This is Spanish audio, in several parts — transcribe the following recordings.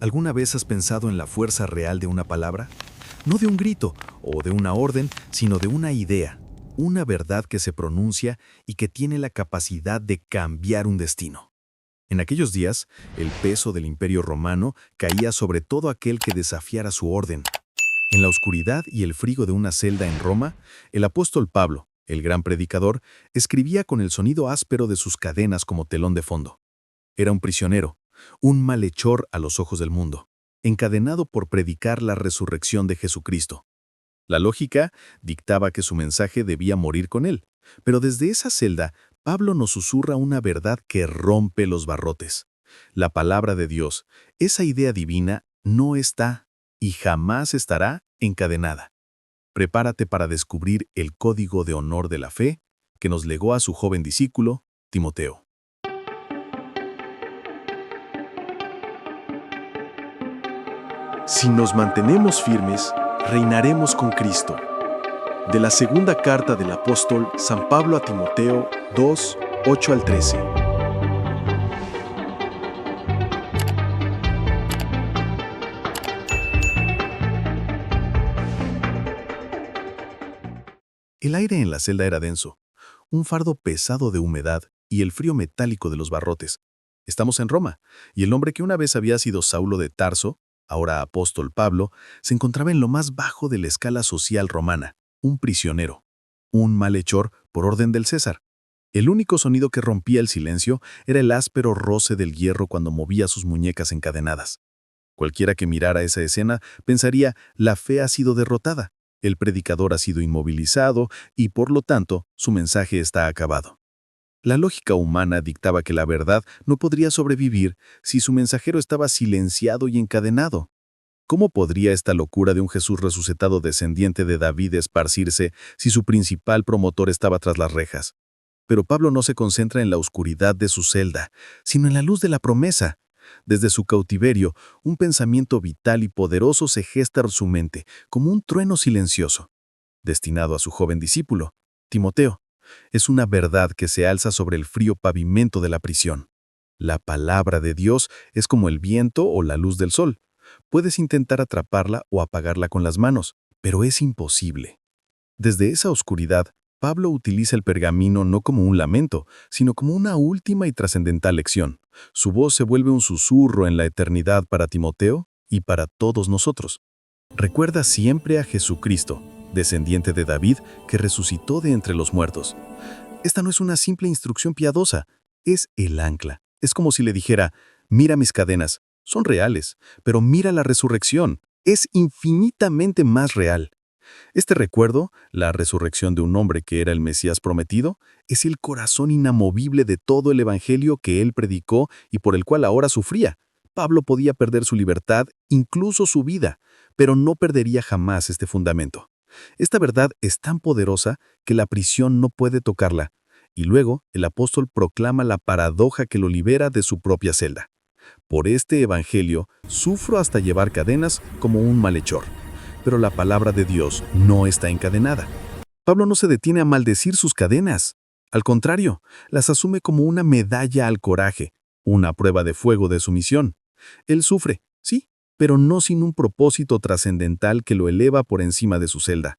¿Alguna vez has pensado en la fuerza real de una palabra? No de un grito o de una orden, sino de una idea, una verdad que se pronuncia y que tiene la capacidad de cambiar un destino. En aquellos días, el peso del Imperio Romano caía sobre todo aquel que desafiara su orden. En la oscuridad y el frío de una celda en Roma, el apóstol Pablo, el gran predicador, escribía con el sonido áspero de sus cadenas como telón de fondo. Era un prisionero, un malhechor a los ojos del mundo, encadenado por predicar la resurrección de Jesucristo. La lógica dictaba que su mensaje debía morir con él, pero desde esa celda, Pablo nos susurra una verdad que rompe los barrotes. La palabra de Dios, esa idea divina, no está y jamás estará encadenada. Prepárate para descubrir el código de honor de la fe que nos legó a su joven discípulo, Timoteo. Si nos mantenemos firmes, reinaremos con Cristo. De la segunda carta del apóstol San Pablo a Timoteo 2, 8 al 13. El aire en la celda era denso, un fardo pesado de humedad y el frío metálico de los barrotes. Estamos en Roma, y el hombre que una vez había sido Saulo de Tarso, ahora apóstol Pablo, se encontraba en lo más bajo de la escala social romana, un prisionero, un malhechor por orden del César. El único sonido que rompía el silencio era el áspero roce del hierro cuando movía sus muñecas encadenadas. Cualquiera que mirara esa escena pensaría, la fe ha sido derrotada, el predicador ha sido inmovilizado y, por lo tanto, su mensaje está acabado. La lógica humana dictaba que la verdad no podría sobrevivir si su mensajero estaba silenciado y encadenado. ¿Cómo podría esta locura de un Jesús resucitado descendiente de David esparcirse si su principal promotor estaba tras las rejas? Pero Pablo no se concentra en la oscuridad de su celda, sino en la luz de la promesa. Desde su cautiverio, un pensamiento vital y poderoso se gesta en su mente, como un trueno silencioso. Destinado a su joven discípulo, Timoteo, es una verdad que se alza sobre el frío pavimento de la prisión. La palabra de Dios es como el viento o la luz del sol. Puedes intentar atraparla o apagarla con las manos, pero es imposible. Desde esa oscuridad, Pablo utiliza el pergamino no como un lamento, sino como una última y trascendental lección. Su voz se vuelve un susurro en la eternidad para Timoteo y para todos nosotros. Recuerda siempre a Jesucristo, descendiente de David, que resucitó de entre los muertos. Esta no es una simple instrucción piadosa, es el ancla. Es como si le dijera, mira mis cadenas, son reales, pero mira la resurrección, es infinitamente más real. Este recuerdo, la resurrección de un hombre que era el Mesías prometido, es el corazón inamovible de todo el evangelio que él predicó y por el cual ahora sufría. Pablo podía perder su libertad, incluso su vida, pero no perdería jamás este fundamento. Esta verdad es tan poderosa que la prisión no puede tocarla, y luego el apóstol proclama la paradoja que lo libera de su propia celda. Por este evangelio sufro hasta llevar cadenas como un malhechor. Pero la palabra de Dios no está encadenada. Pablo no se detiene a maldecir sus cadenas. Al contrario, las asume como una medalla al coraje, una prueba de fuego de su misión. Él sufre, sí, pero no sin un propósito trascendental que lo eleva por encima de su celda.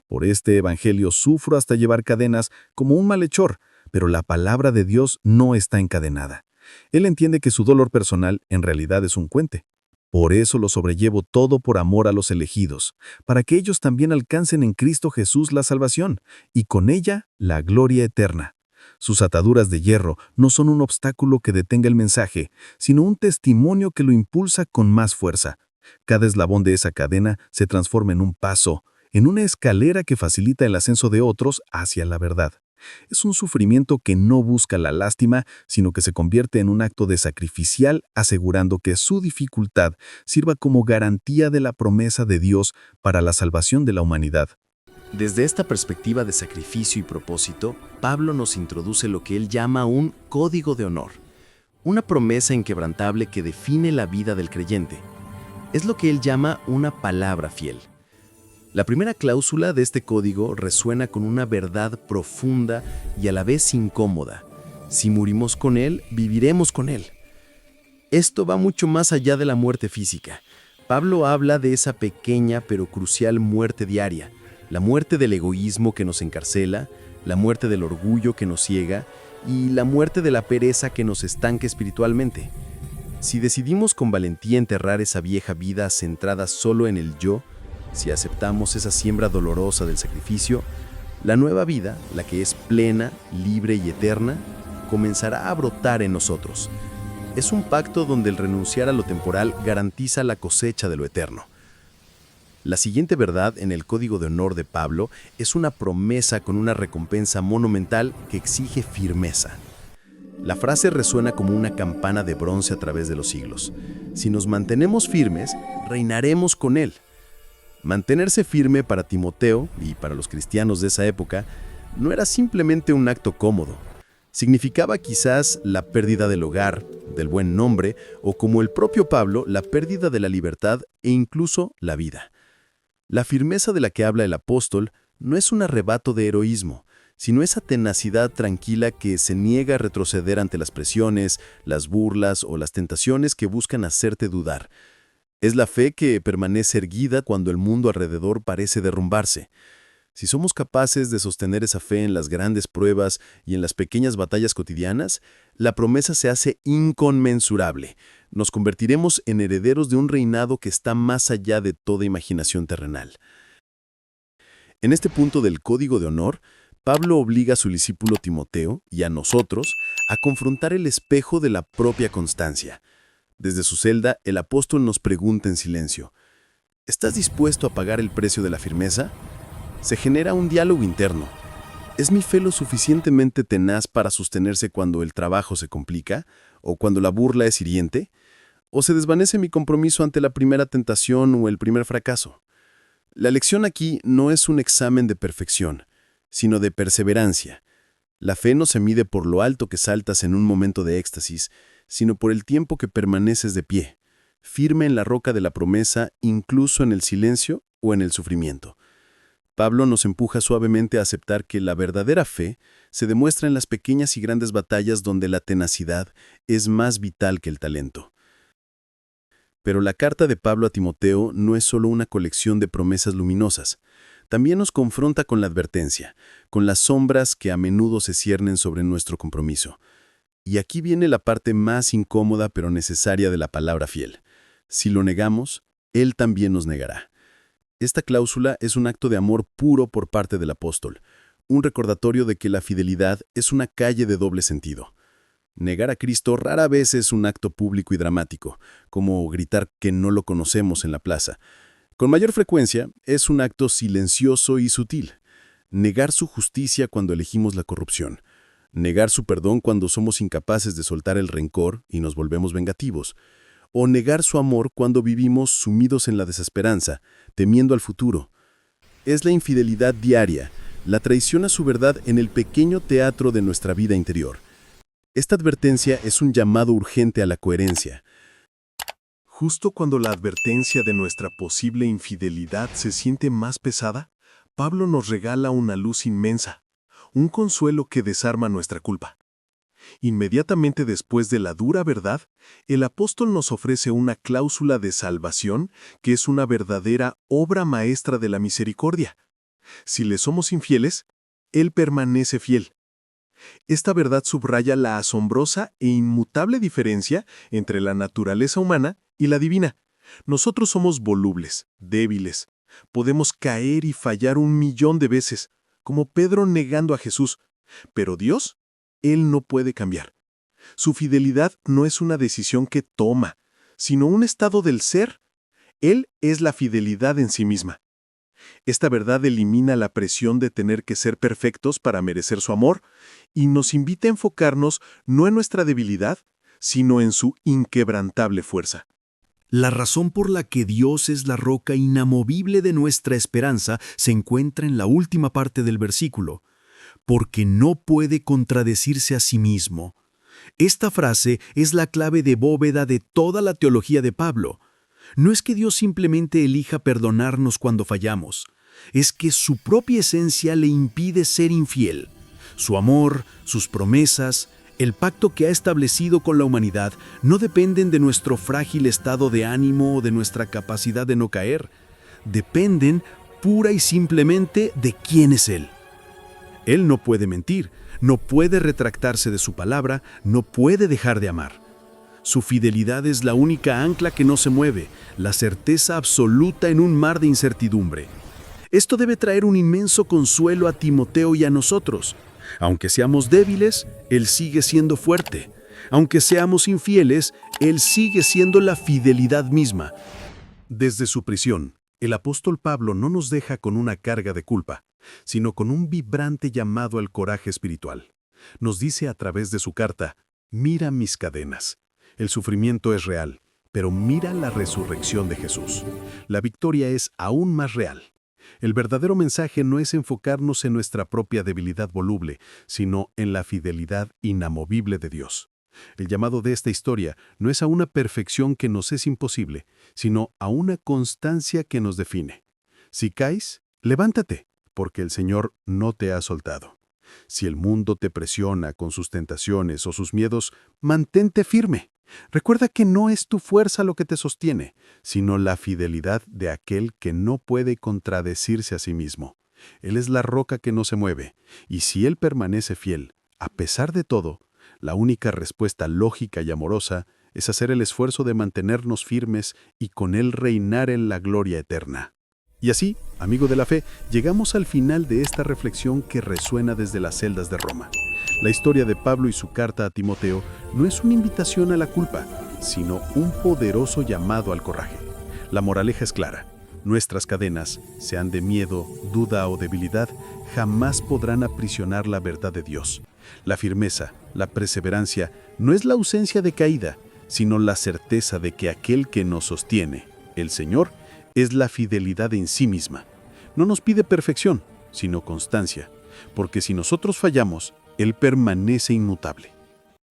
Por este evangelio sufro hasta llevar cadenas como un malhechor, pero la palabra de Dios no está encadenada. Él entiende que su dolor personal en realidad es un cuente. Por eso lo sobrellevo todo por amor a los elegidos, para que ellos también alcancen en Cristo Jesús la salvación, y con ella la gloria eterna. Sus ataduras de hierro no son un obstáculo que detenga el mensaje, sino un testimonio que lo impulsa con más fuerza. Cada eslabón de esa cadena se transforma en un paso, en una escalera que facilita el ascenso de otros hacia la verdad. Es un sufrimiento que no busca la lástima, sino que se convierte en un acto de sacrificial, asegurando que su dificultad sirva como garantía de la promesa de Dios para la salvación de la humanidad. Desde esta perspectiva de sacrificio y propósito, Pablo nos introduce lo que él llama un código de honor, una promesa inquebrantable que define la vida del creyente. Es lo que él llama una palabra fiel. La primera cláusula de este código resuena con una verdad profunda y a la vez incómoda. Si morimos con Él, viviremos con Él. Esto va mucho más allá de la muerte física. Pablo habla de esa pequeña pero crucial muerte diaria, la muerte del egoísmo que nos encarcela, la muerte del orgullo que nos ciega y la muerte de la pereza que nos estanca espiritualmente. Si decidimos con valentía enterrar esa vieja vida centrada solo en el yo, si aceptamos esa siembra dolorosa del sacrificio, la nueva vida, la que es plena, libre y eterna, comenzará a brotar en nosotros. Es un pacto donde el renunciar a lo temporal garantiza la cosecha de lo eterno. La siguiente verdad en el Código de Honor de Pablo es una promesa con una recompensa monumental que exige firmeza. La frase resuena como una campana de bronce a través de los siglos. Si nos mantenemos firmes, reinaremos con Él. Mantenerse firme para Timoteo y para los cristianos de esa época no era simplemente un acto cómodo. Significaba quizás la pérdida del hogar, del buen nombre, o como el propio Pablo, la pérdida de la libertad e incluso la vida. La firmeza de la que habla el apóstol no es un arrebato de heroísmo, sino esa tenacidad tranquila que se niega a retroceder ante las presiones, las burlas o las tentaciones que buscan hacerte dudar. Es la fe que permanece erguida cuando el mundo alrededor parece derrumbarse. Si somos capaces de sostener esa fe en las grandes pruebas y en las pequeñas batallas cotidianas, la promesa se hace inconmensurable. Nos convertiremos en herederos de un reinado que está más allá de toda imaginación terrenal. En este punto del Código de Honor, Pablo obliga a su discípulo Timoteo y a nosotros a confrontar el espejo de la propia constancia. Desde su celda, el apóstol nos pregunta en silencio: ¿estás dispuesto a pagar el precio de la firmeza? Se genera un diálogo interno. ¿Es mi fe lo suficientemente tenaz para sostenerse cuando el trabajo se complica o cuando la burla es hiriente? ¿O se desvanece mi compromiso ante la primera tentación o el primer fracaso? La lección aquí no es un examen de perfección, sino de perseverancia. La fe no se mide por lo alto que saltas en un momento de éxtasis, sino por el tiempo que permaneces de pie, firme en la roca de la promesa, incluso en el silencio o en el sufrimiento. Pablo nos empuja suavemente a aceptar que la verdadera fe se demuestra en las pequeñas y grandes batallas donde la tenacidad es más vital que el talento. Pero la carta de Pablo a Timoteo no es solo una colección de promesas luminosas. También nos confronta con la advertencia, con las sombras que a menudo se ciernen sobre nuestro compromiso. Y aquí viene la parte más incómoda pero necesaria de la palabra fiel. Si lo negamos, Él también nos negará. Esta cláusula es un acto de amor puro por parte del apóstol, un recordatorio de que la fidelidad es una calle de doble sentido. Negar a Cristo rara vez es un acto público y dramático, como gritar que no lo conocemos en la plaza. Con mayor frecuencia, es un acto silencioso y sutil. Negar su justicia cuando elegimos la corrupción. Negar su perdón cuando somos incapaces de soltar el rencor y nos volvemos vengativos. O negar su amor cuando vivimos sumidos en la desesperanza, temiendo al futuro. Es la infidelidad diaria, la traición a su verdad en el pequeño teatro de nuestra vida interior. Esta advertencia es un llamado urgente a la coherencia. Justo cuando la advertencia de nuestra posible infidelidad se siente más pesada, Pablo nos regala una luz inmensa, un consuelo que desarma nuestra culpa. Inmediatamente después de la dura verdad, el apóstol nos ofrece una cláusula de salvación que es una verdadera obra maestra de la misericordia. Si le somos infieles, Él permanece fiel. Esta verdad subraya la asombrosa e inmutable diferencia entre la naturaleza humana y la divina. Nosotros somos volubles, débiles. Podemos caer y fallar 1.000.000 de veces, como Pedro negando a Jesús. Pero Dios, Él no puede cambiar. Su fidelidad no es una decisión que toma, sino un estado del ser. Él es la fidelidad en sí misma. Esta verdad elimina la presión de tener que ser perfectos para merecer su amor y nos invita a enfocarnos no en nuestra debilidad, sino en su inquebrantable fuerza. La razón por la que Dios es la roca inamovible de nuestra esperanza se encuentra en la última parte del versículo, porque no puede contradecirse a sí mismo. Esta frase es la clave de bóveda de toda la teología de Pablo. No es que Dios simplemente elija perdonarnos cuando fallamos, es que su propia esencia le impide ser infiel. Su amor, sus promesas, El pacto que ha establecido con la humanidad no dependen de nuestro frágil estado de ánimo o de nuestra capacidad de no caer. Dependen pura y simplemente de quién es Él. Él no puede mentir, no puede retractarse de su palabra, no puede dejar de amar. Su fidelidad es la única ancla que no se mueve, la certeza absoluta en un mar de incertidumbre. Esto debe traer un inmenso consuelo a Timoteo y a nosotros. Aunque seamos débiles, Él sigue siendo fuerte. Aunque seamos infieles, Él sigue siendo la fidelidad misma. Desde su prisión, el apóstol Pablo no nos deja con una carga de culpa, sino con un vibrante llamado al coraje espiritual. Nos dice a través de su carta: mira mis cadenas. El sufrimiento es real, pero mira la resurrección de Jesús. La victoria es aún más real. El verdadero mensaje no es enfocarnos en nuestra propia debilidad voluble, sino en la fidelidad inamovible de Dios. El llamado de esta historia no es a una perfección que nos es imposible, sino a una constancia que nos define. Si caes, levántate, porque el Señor no te ha soltado. Si el mundo te presiona con sus tentaciones o sus miedos, mantente firme. Recuerda que no es tu fuerza lo que te sostiene, sino la fidelidad de aquel que no puede contradecirse a sí mismo. Él es la roca que no se mueve, y si Él permanece fiel, a pesar de todo, la única respuesta lógica y amorosa es hacer el esfuerzo de mantenernos firmes y con Él reinar en la gloria eterna. Y así, amigo de la fe, llegamos al final de esta reflexión que resuena desde las celdas de Roma. La historia de Pablo y su carta a Timoteo no es una invitación a la culpa, sino un poderoso llamado al coraje. La moraleja es clara: nuestras cadenas, sean de miedo, duda o debilidad, jamás podrán aprisionar la verdad de Dios. La firmeza, la perseverancia, no es la ausencia de caída, sino la certeza de que aquel que nos sostiene, el Señor, es la fidelidad en sí misma. No nos pide perfección, sino constancia, porque si nosotros fallamos, Él permanece inmutable.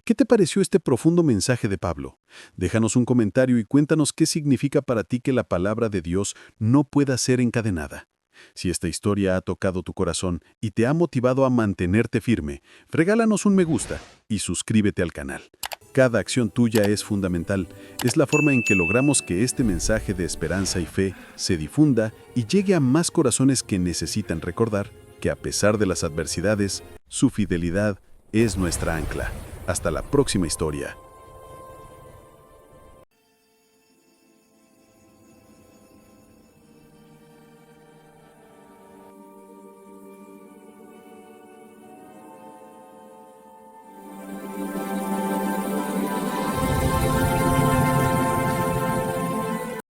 ¿Qué te pareció este profundo mensaje de Pablo? Déjanos un comentario y cuéntanos qué significa para ti que la palabra de Dios no pueda ser encadenada. Si esta historia ha tocado tu corazón y te ha motivado a mantenerte firme, regálanos un me gusta y suscríbete al canal. Cada acción tuya es fundamental. Es la forma en que logramos que este mensaje de esperanza y fe se difunda y llegue a más corazones que necesitan recordar que a pesar de las adversidades, su fidelidad es nuestra ancla. Hasta la próxima historia.